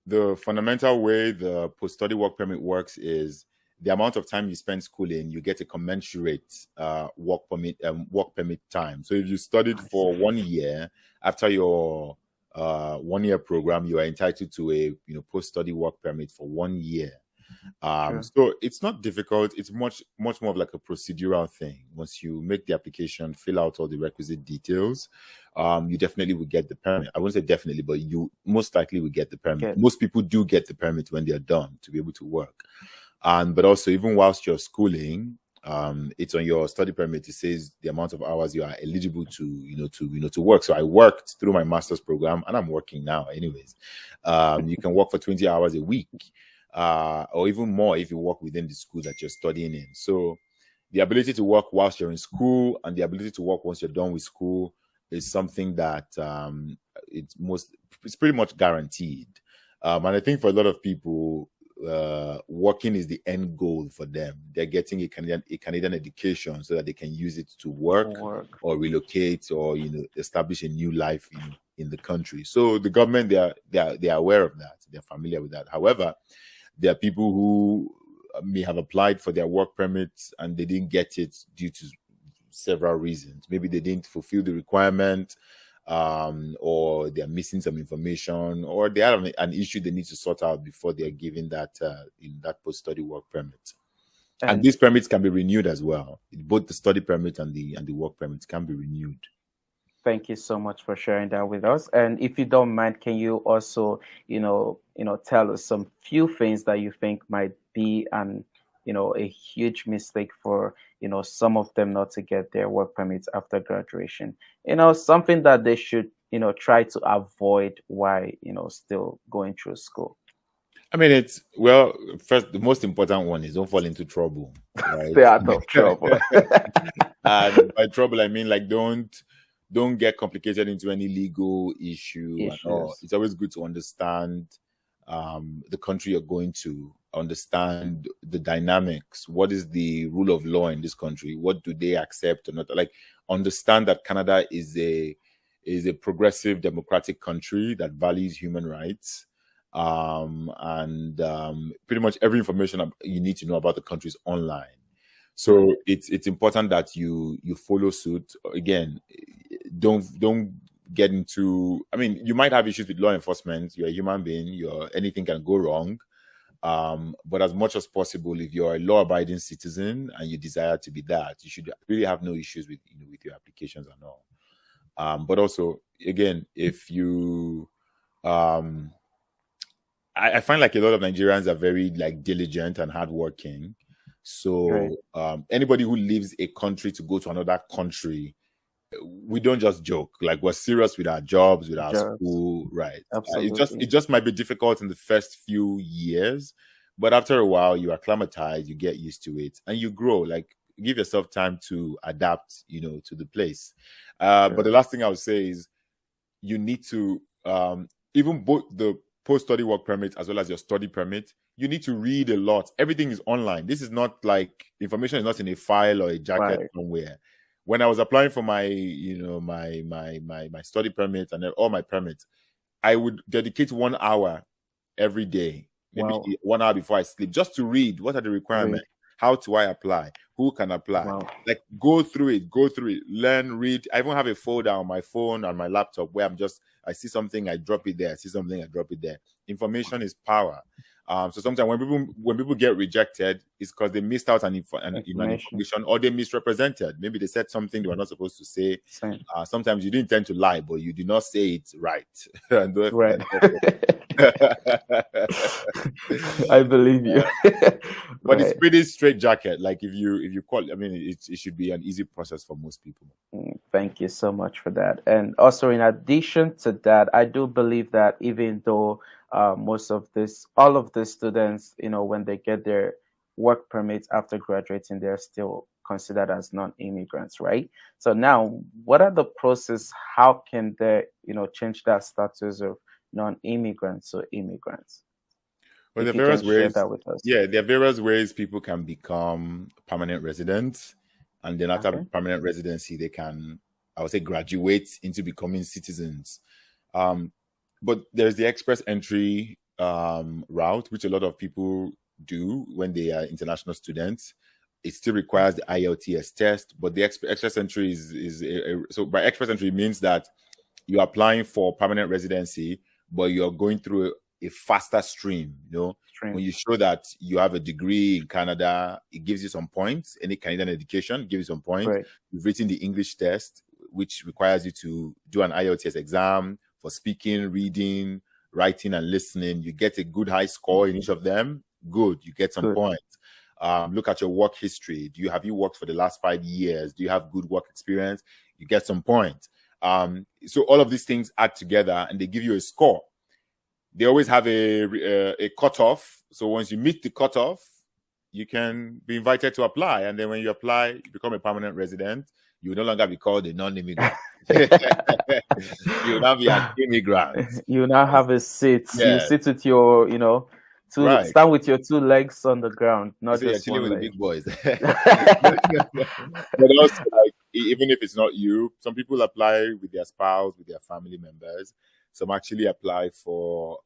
the fundamental way the post-study work permit works is the amount of time you spend schooling, you get a commensurate work permit time. So if you studied for 1 year, after your 1 year program, you are entitled to a post-study work permit for 1 year. So it's not difficult. It's much more of like a procedural thing. Once you make the application, fill out all the requisite details, you definitely will get the permit. I wouldn't say definitely, but you most likely will get the permit. Okay. Most people do get the permit when they're done to be able to work. But also, even whilst you're schooling, it's on your study permit. It says the amount of hours you are eligible to work. So I worked through my master's program, and I'm working now anyways. You can work for 20 hours a week, or even more if you work within the school that you're studying in. So the ability to work whilst you're in school and the ability to work once you're done with school is something that it's pretty much guaranteed. And I think for a lot of people, working is the end goal for them. They're getting a Canadian education so that they can use it to work or relocate or establish a new life in the country. So the government, they are aware of that. They're familiar with that. However, there are people who may have applied for their work permits and they didn't get it due to several reasons. Maybe they didn't fulfill the requirement, or they're missing some information, or they have an issue they need to sort out before they're given that post-study work permit. And these permits can be renewed as well. Both the study permit and the work permit can be renewed. Thank you so much for sharing that with us. And if you don't mind, can you also, tell us some few things that you think might be a huge mistake for, some of them not to get their work permits after graduation? Something that they should, try to avoid while, still going through school. I mean, first, the most important one is don't fall into trouble. Right? Stay out of trouble. And by trouble, I mean, like, don't get complicated into any legal issue at all. It's always good to understand the country you're going to, understand the dynamics. What is the rule of law in this country? What do they accept or not? Like, understand that Canada is a progressive democratic country that values human rights. And pretty much every information you need to know about the country is online. So it's important that you follow suit. Again, don't get into, I mean, you might have issues with law enforcement. You're a human being. Anything can go wrong. But as much as possible, if you're a law-abiding citizen and you desire to be that, you should really have no issues with your applications and all. But also, again, if you I find like a lot of Nigerians are very like diligent and hardworking. So anybody who leaves a country to go to another country, we don't just joke. Like, we're serious with our jobs, with our school, right? Absolutely. It just might be difficult in the first few years, but after a while, you acclimatize, you get used to it, and you grow. Like, give yourself time to adapt, to the place. But the last thing I would say is you need to even both the post-study work permit as well as your study permit, you need to read a lot. Everything is online. This is not like information is not in a file or a jacket somewhere. When I was applying for my, my study permit and all my permits, I would dedicate 1 hour every day, maybe 1 hour before I sleep, just to read what are the requirements, how do I apply, who can apply, like go through it, learn, read. I even have a folder on my phone, on my laptop, where I see something, I drop it there. I see something, I drop it there. Information is power. So sometimes when people get rejected, it's because they missed out on information or they misrepresented. Maybe they said something they were not supposed to say. Sometimes you didn't intend to lie, but you did not say it right. I believe you. But it's pretty straight jacket. Like, if you call, I mean, it should be an easy process for most people. Thank you so much for that. And also, in addition to that, I do believe that even though all of the students, when they get their work permits after graduating, they're still considered as non-immigrants, right? So now, what are the process? How can they, change that status of non-immigrants to immigrants? Well, there are various ways. That with us. Yeah, there are various ways people can become permanent residents, and then after permanent residency, they can, I would say, graduate into becoming citizens. But there's the express entry route, which a lot of people do when they are international students. It still requires the IELTS test, but the express entry so by express entry means that you're applying for permanent residency, but you're going through a faster stream. When you show that you have a degree in Canada, it gives you some points. Any Canadian education gives you some points. You've written the English test, which requires you to do an IELTS exam for speaking, reading, writing, and listening. You get a good high score in each of them. Good, you get some points. Look at your work history. Have you worked for the last 5 years? Do you have good work experience? You get some points. So all of these things add together and they give you a score. They always have a cutoff. So once you meet the cutoff, you can be invited to apply. And then when you apply, you become a permanent resident. You will no longer be called a non-immigrant. You will now be an immigrant. You now have a seat. Yeah. You sit with your, stand with your 2 legs on the ground, not So you're just chilling one with leg. the big boys. But also, like, even if it's not you, some people apply with their spouse, with their family members. Some actually apply for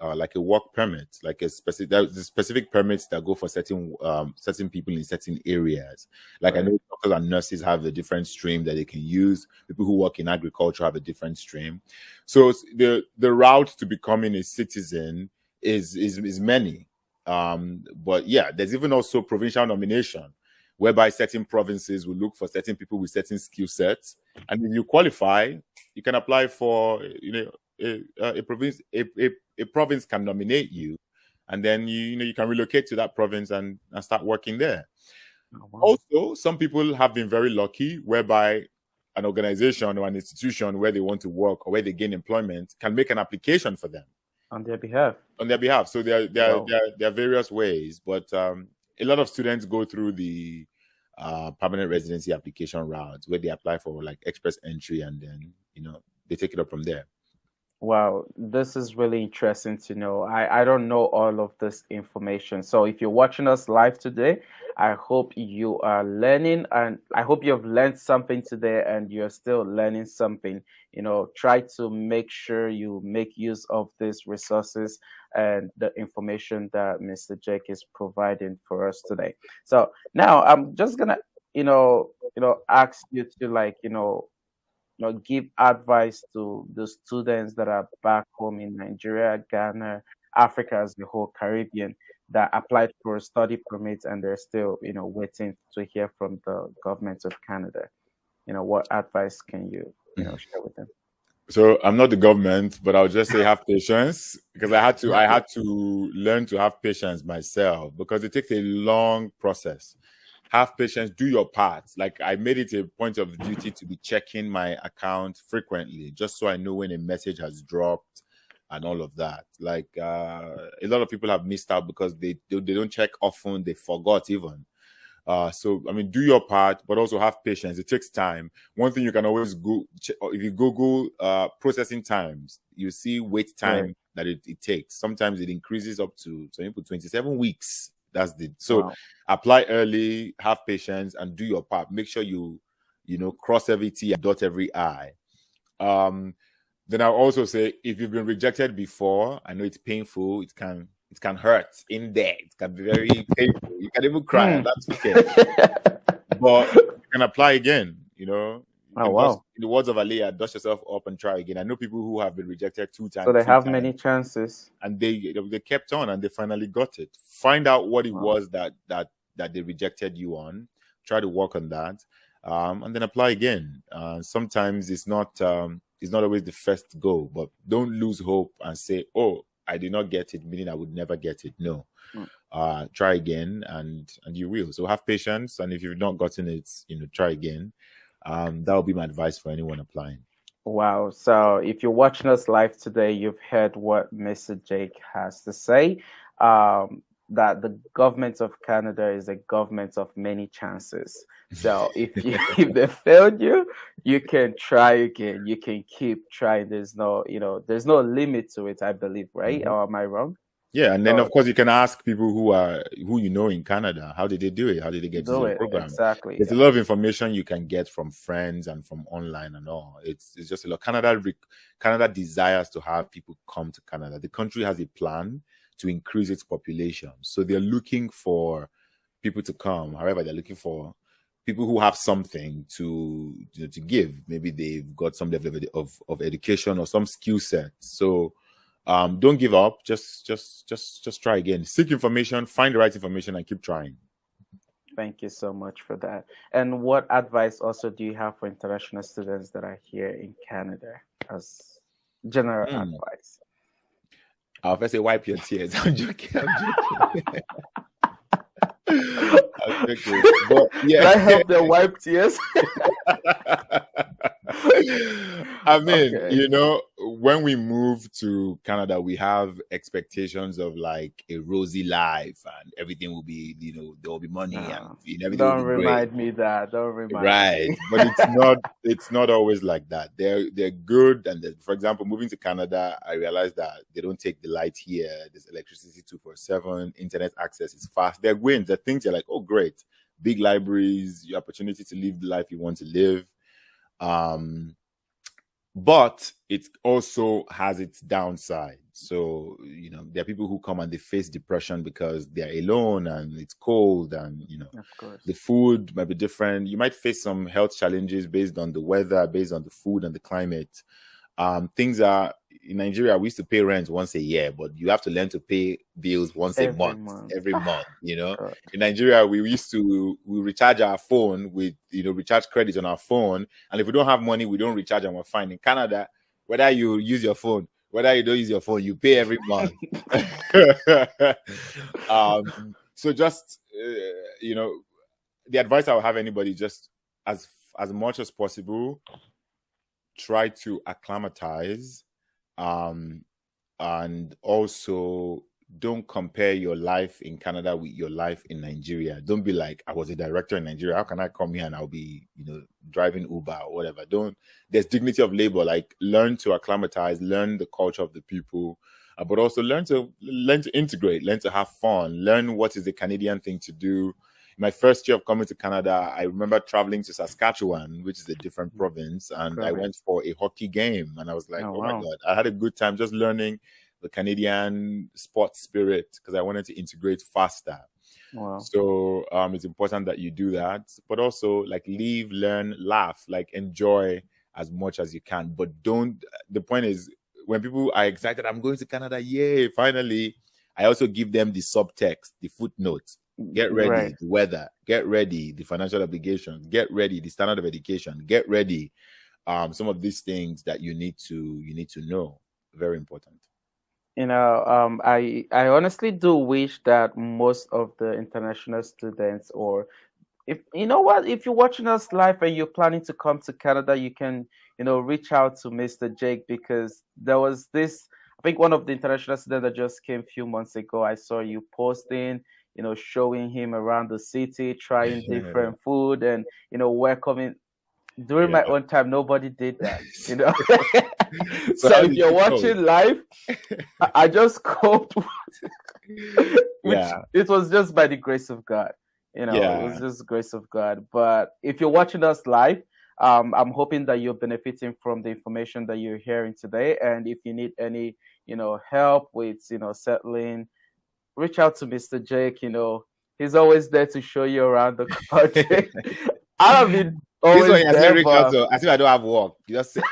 like a work permit, like the specific permits that go for certain people in certain areas. Like right. I know doctors and nurses have a different stream that they can use. People who work in agriculture have a different stream. So the route to becoming a citizen is many. But yeah, there's even also provincial nomination, whereby certain provinces will look for certain people with certain skill sets, and if you qualify, you can apply for a province can nominate you, and then you can relocate to that province and start working there. Oh, wow. Also, some people have been very lucky, whereby an organization or an institution where they want to work or where they gain employment can make an application for them on their behalf. So there are various ways, but a lot of students go through the permanent residency application route, where they apply for like express entry, and then they take it up from there. Wow, this is really interesting to know. I don't know all of this information. So if you're watching us live today, I hope you are learning, and I hope you have learned something today and you're still learning something. Try to make sure you make use of these resources and the information that Mr. Jake is providing for us today. So now I'm just gonna, ask you to give advice to the students that are back home in Nigeria, Ghana, Africa as the whole, Caribbean, that applied for study permits and they're still, waiting to hear from the government of Canada. What advice can you, share with them? So I'm not the government, but I'll just say have patience, because I had to learn to have patience myself, because it takes a long process. Have patience, do your part. Like, I made it a point of duty to be checking my account frequently, just so I know when a message has dropped and all of that. Like, a lot of people have missed out because they don't check often, they forgot even. So, I mean, do your part, but also have patience. It takes time. One thing you can always go, if you Google processing times, you see wait time that it takes. Sometimes it increases up to 27 weeks. That's wow. Apply early, have patience, and do your part. Make sure you cross every T and dot every I. Then I'll also say, if you've been rejected before, I know it's painful. It can hurt in there. It can be very painful. You can even cry, and that's okay. But you can apply again. Oh, wow. In the words of Aliyah, dust yourself up and try again. I know people who have been rejected 2 times. So they have many chances. And they kept on, and they finally got it. Find out what it was that they rejected you on. Try to work on that, and then apply again. Sometimes it's not always the first go, but don't lose hope and say, "Oh, I did not get it," meaning I would never get it. No. Try again, and you will. So have patience, and if you've not gotten it, try again. That would be my advice for anyone applying. Wow. So if you're watching us live today, you've heard what Mr. Jake has to say, that the government of Canada is a government of many chances. So if they failed you, you can try again. You can keep trying. There's no limit to it, I believe, right? Mm-hmm. Or am I wrong? Yeah, and then of course you can ask people who in Canada, how did they do it? How did they get to the program? Exactly. There's a lot of information you can get from friends and from online and all. It's just a lot. Canada desires to have people come to Canada. The country has a plan to increase its population, so they're looking for people to come. However, they're looking for people who have something to give. Maybe they've got some level of education or some skill set. So. Don't give up. Just try again. Seek information, find the right information, and keep trying. Thank you so much for that. And what advice also do you have for international students that are here in Canada as general advice? I'll first say wipe your tears. I'm joking. Okay. But Should yeah. I help them wipe tears? I mean, Okay. when we move to Canada, we have expectations of like a rosy life and everything will be, there will be money and No, everything will don't be great. remind me that. Don't remind Right. me. But it's not always like that. They're good. And for example, moving to Canada, I realized that they don't take the light here. There's electricity 247, internet access is fast. They're wins. They're things you're like, oh great. Big libraries, your opportunity to live the life you want to live. But it also has its downside. So, there are people who come and they face depression because they're alone and it's cold and, Of course. the food might be different. You might face some health challenges based on the weather, based on the food and the climate. Things are in Nigeria, we used to pay rent once a year, but you have to learn to pay bills once a Every month, month. every month, God. In Nigeria, we recharge our phone with, recharge credit on our phone. And if we don't have money, we don't recharge and we're fine. In Canada, whether you use your phone, whether you don't use your phone, you pay every month. So just, the advice I would have anybody, just as much as possible, try to acclimatize, and also don't compare your life in Canada with your life in Nigeria. Don't be like, I was a director in Nigeria. How can I come here and I'll be, driving Uber or whatever? There's dignity of labor. Like, learn to acclimatize, learn the culture of the people, but also learn to integrate, learn to have fun, learn what is the Canadian thing to do. My first year of coming to Canada, I remember traveling to Saskatchewan, which is a different province, and I went for a hockey game. And I was like, oh my God, I had a good time just learning the Canadian sports spirit because I wanted to integrate faster. Wow. So it's important that you do that, but also like live, learn, laugh, like enjoy as much as you can. But the point is, when people are excited, I'm going to Canada, yay, finally, I also give them the subtext, the footnotes. Get ready, the weather. Get ready, the financial obligations. Get ready, the standard of education. Get ready, some of these things that you need to know. Very important. I honestly do wish that most of the international students, or if if you're watching us live and you're planning to come to Canada, you can reach out to Mr. Jake, because there was this. I think one of the international students that just came a few months ago. I saw you posting, showing him around the city, trying different food, and welcoming. During my own time, nobody did that. So if you're watching live, I just coped. It was just by the grace of God. It was just the grace of God. But if you're watching us live, I'm hoping that you're benefiting from the information that you're hearing today. And if you need any, help with, settling, reach out to Mr. Jake. He's always there to show you around the country. I have been always this one there, reach out to, I think I don't have work. You just say,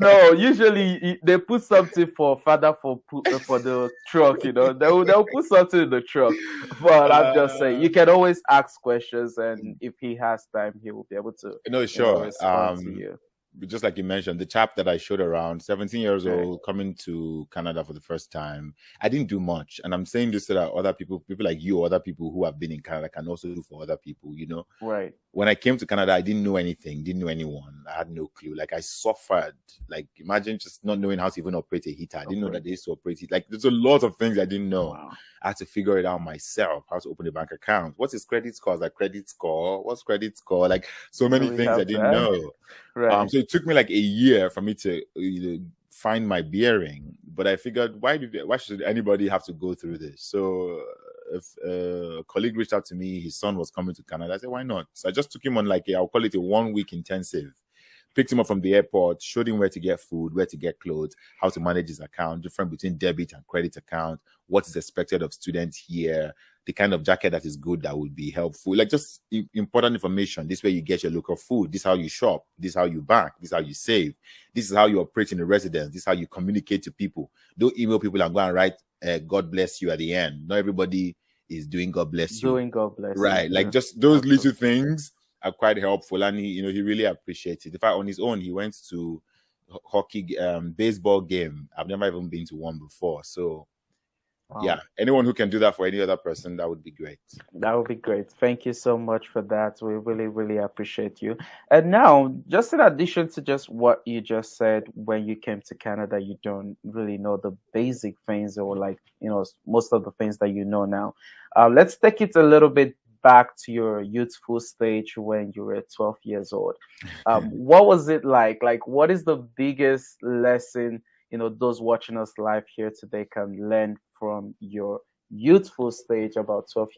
no, usually they put something for father for the truck. They'll put something in the truck. But I'm just saying, you can always ask questions, and if he has time, he will be able to. Sure. Respond to you. Just like you mentioned, the chap that I showed around, 17 years old, coming to Canada for the first time. I didn't do much. And I'm saying this so that other people like you, other people who have been in Canada can also do for other people, Right. When I came to Canada, I didn't know anything, didn't know anyone. I had no clue. Like, I suffered. Like, imagine just not knowing how to even operate a heater. I didn't know that they used to operate it. Like, there's a lot of things I didn't know. Wow. I had to figure it out myself, how to open a bank account. What is credit score? Like, credit score? What's credit score? Like, so many things I didn't know. Right. So it took me like a year for me to find my bearing. But I figured, why should anybody have to go through this? So if a colleague reached out to me, his son was coming to Canada. I said, why not? So I just took him on I'll call it a 1 week intensive. Picked him up from the airport, showed him where to get food, where to get clothes, how to manage his account, different between debit and credit account, what is expected of students here, the kind of jacket that is good that would be helpful, like just important information. This way you get your local food. This is how you shop. This is how you bank. This is how you save. This is how you operate in a residence. This is how you communicate to people. Don't email people and go and write God bless you at the end. Not everybody is doing God bless you. Doing God bless you. Right. Like just those little things are quite helpful, and he really appreciates it. In fact, on his own, he went to baseball game. I've never even been to one before, so yeah, Wow. anyone who can do that for any other person, that would be great. That would be great. Thank you so much for that. We really, really appreciate you. And now, just in addition to just what you just said, when you came to Canada, you don't really know the basic things or like, most of the things that you know now. Let's take it a little bit back to your youthful stage when you were 12 years old. What was it like? Like, what is the biggest lesson, those watching us live here today can learn from your youthful stage about 12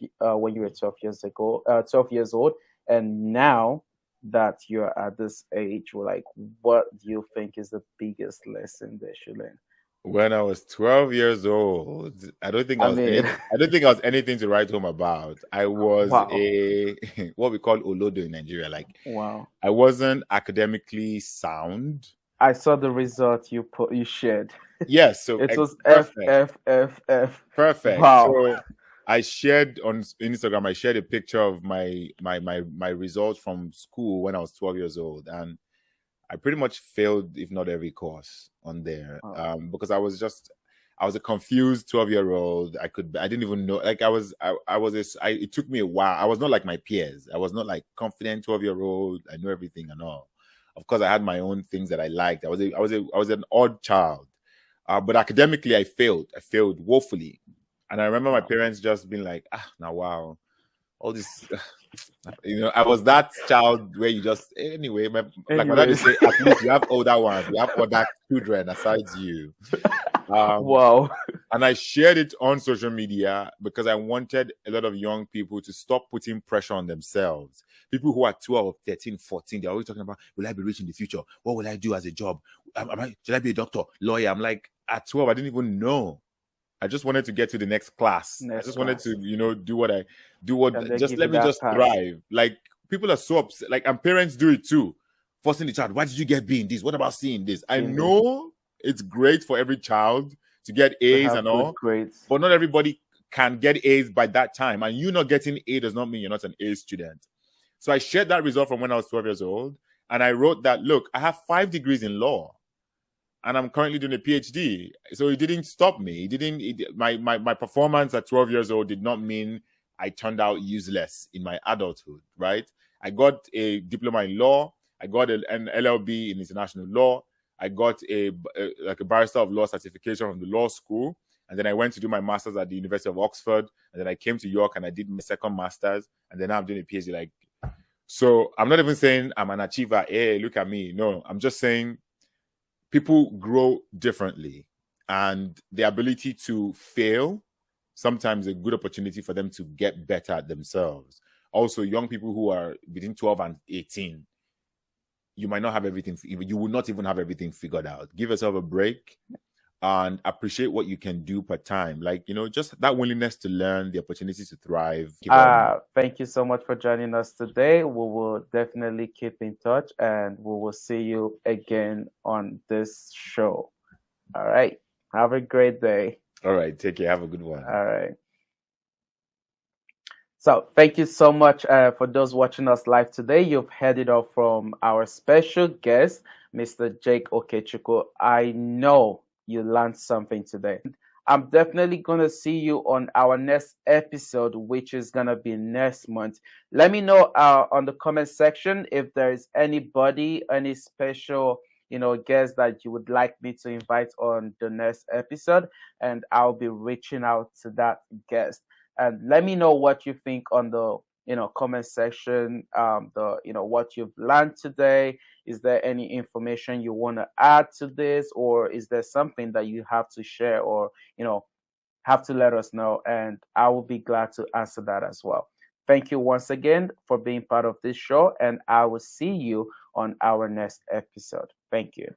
when you were 12 years old, and now that you're at this age, like, what do you think is the biggest lesson they should learn? When I was 12 years old, I don't think I I was mean, any, I don't think I was anything to write home about. I was wow. a what we call olodo in Nigeria. Like, Wow. I wasn't academically sound. I saw the result you shared. Yes, so It was F perfect. F F F. Perfect. Wow. So I shared on Instagram, I shared a picture of my results from school when I was 12 years old. And I pretty much failed, if not every course on there. Wow. Because I was a confused 12-year-old. I didn't even know, like it took me a while. I was not like my peers. I was not like confident 12-year-old. I know everything and all. Of course, I had my own things that I liked. I was an odd child. But academically, I failed. I failed woefully. And I remember my Wow. parents just being like, now, wow, all this, I was that child where you just, anyway, like my dad would Anyways. say, at least you have older ones, you have other children aside you. Um, Wow. and I shared it on social media because I wanted a lot of young people to stop putting pressure on themselves. People who are 12, 13, 14, they're always talking about, will I be rich in the future? What will I do as a job? Should I be a doctor, lawyer? I'm like, at 12, I didn't even know. I just wanted to get to the next class. I Next just wanted class. to, Can they just give you let me that just pass? thrive. Like, people are so upset. Like, and parents do it too. Forcing the child, why did you get B in this? What about C in this? I Seeing this know it's great for every child to get to A's have and good all, grades. but not everybody can get A's by that time. And you not getting A does not mean you're not an A student. So I shared that result from when I was 12 years old. And I wrote that, look, I have 5 degrees in law and I'm currently doing a PhD. So it didn't stop me. My performance at 12 years old did not mean I turned out useless in my adulthood, right? I got a diploma in law. I got an LLB in international law. I got a barrister of law certification from the law school. And then I went to do my master's at the University of Oxford. And then I came to York and I did my second master's. And then now I'm doing a PhD. Like, so I'm not even saying I'm an achiever. Hey, look at me. No, I'm just saying people grow differently, and the ability to fail sometimes a good opportunity for them to get better at themselves. Also, young people who are between 12 and 18, you might not have everything, you will not even have everything figured out. Give yourself a break and appreciate what you can do per time. Like, just that willingness to learn, the opportunity to thrive. Thank you very much. Thank you so much for joining us today. We will definitely keep in touch and we will see you again on this show. All right. Have a great day. All right. Take care. Have a good one. All right. So thank you so much for those watching us live today. You've heard it all from our special guest, Mr. Jake Okechukwu. I know you learned something today. I'm definitely going to see you on our next episode, which is going to be next month. Let me know on the comment section if there is anybody, any special guest that you would like me to invite on the next episode, and I'll be reaching out to that guest. And let me know what you think on the comment section. What you've learned today. Is there any information you want to add to this, or is there something that you have to share, or have to let us know, and I will be glad to answer that as well. Thank you once again for being part of this show, and I will see you on our next episode. Thank you.